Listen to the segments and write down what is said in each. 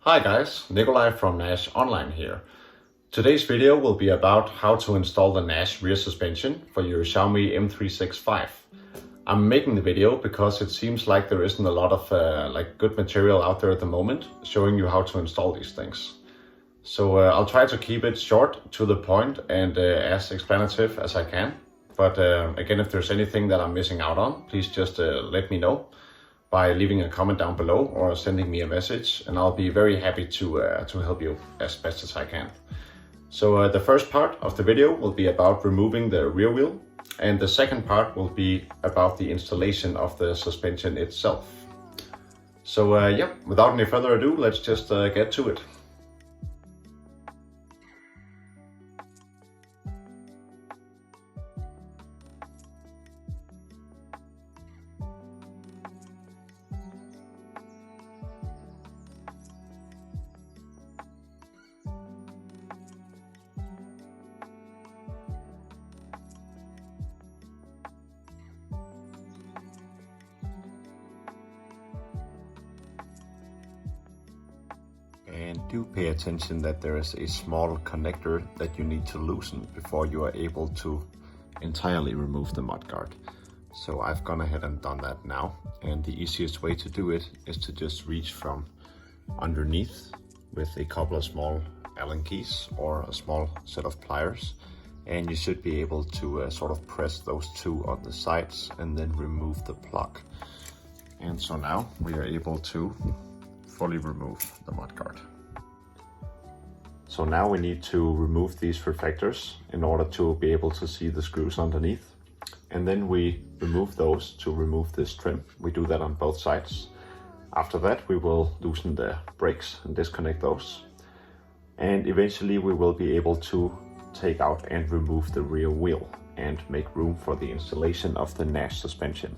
Hi guys, Nikolai from NASH Online here. Today's video will be about how to install the NASH Rear Suspension for your Xiaomi M365. I'm making the video because it seems like there isn't a lot of good material out there at the moment showing you how to install these things. So I'll try to keep it short, to the point, and as explanative as I can. But again, if there's anything that I'm missing out on, please just let me know by leaving a comment down below or sending me a message, and I'll be very happy to help you as best as I can. So the first part of the video will be about removing the rear wheel, and the second part will be about the installation of the suspension itself. So yeah, without any further ado, let's just get to it. And do pay attention that there is a small connector that you need to loosen before you are able to entirely remove the mudguard. So I've gone ahead and done that now, and the easiest way to do it is to just reach from underneath with a couple of small Allen keys or a small set of pliers, and you should be able to sort of press those two on the sides and then remove the plug. And so now we are able to fully remove the mudguard. So now we need to remove these reflectors in order to be able to see the screws underneath. And then we remove those to remove this trim. We do that on both sides. After that, we will loosen the brakes and disconnect those. And eventually we will be able to take out and remove the rear wheel and make room for the installation of the NASH suspension.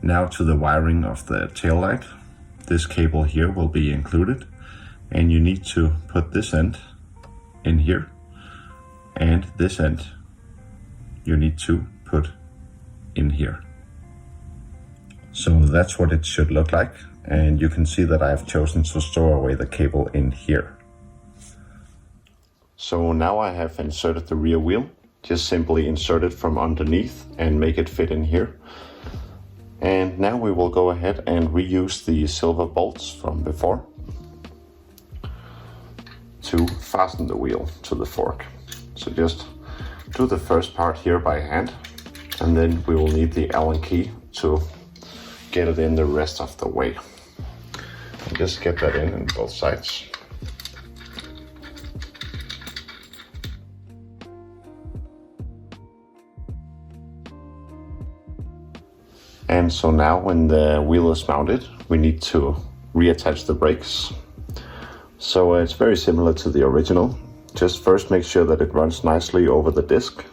Now to the wiring of the tail light. This cable here will be included, and you need to put this end in here, and this end you need to put in here. So that's what it should look like, and you can see that I've chosen to store away the cable in here. So now I have inserted the rear wheel. Just simply insert it from underneath and make it fit in here. And now we will go ahead and reuse the silver bolts from before to fasten the wheel to the fork. So just do the first part here by hand, and then we will need the Allen key to get it in the rest of the way. And just get that in both sides. And so now when the wheel is mounted, we need to reattach the brakes. So it's very similar to the original. Just first make sure that it runs nicely over the disc.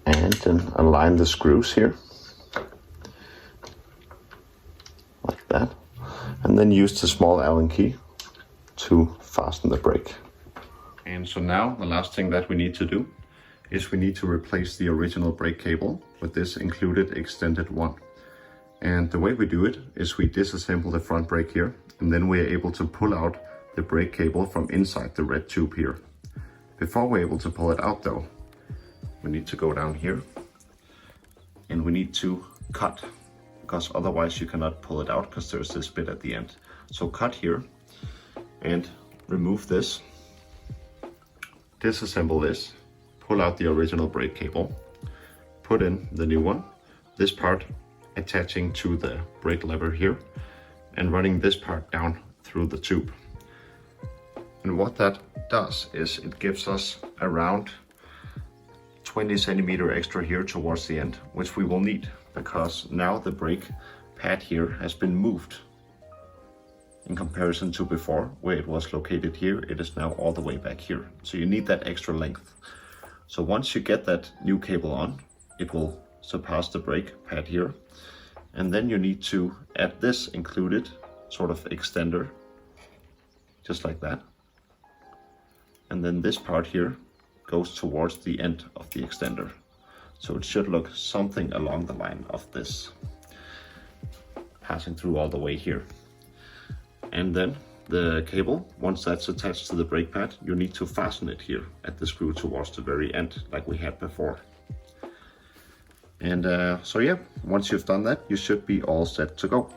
And then align the screws here. Like that. And then use the small Allen key to fasten the brake. And so now the last thing that we need to do is we need to replace the original brake cable with this included extended one. And the way we do it is we disassemble the front brake here, and then we're able to pull out the brake cable from inside the red tube here. Before we're able to pull it out though, we need to go down here and we need to cut, because otherwise you cannot pull it out because there's this bit at the end. So cut here and remove this, disassemble this, pull out the original brake cable, put in the new one, this part attaching to the brake lever here, and running this part down through the tube. And what that does is it gives us around 20 centimeter extra here towards the end, which we will need because now the brake pad here has been moved. In comparison to before, where it was located here, it is now all the way back here. So you need that extra length. So once you get that new cable on, it will surpass the brake pad here. And then you need to add this included sort of extender, just like that. And then this part here goes towards the end of the extender. So it should look something along the line of this, passing through all the way here. And then the cable, once that's attached to the brake pad, you need to fasten it here at the screw towards the very end, like we had before. And so yeah, once you've done that, you should be all set to go.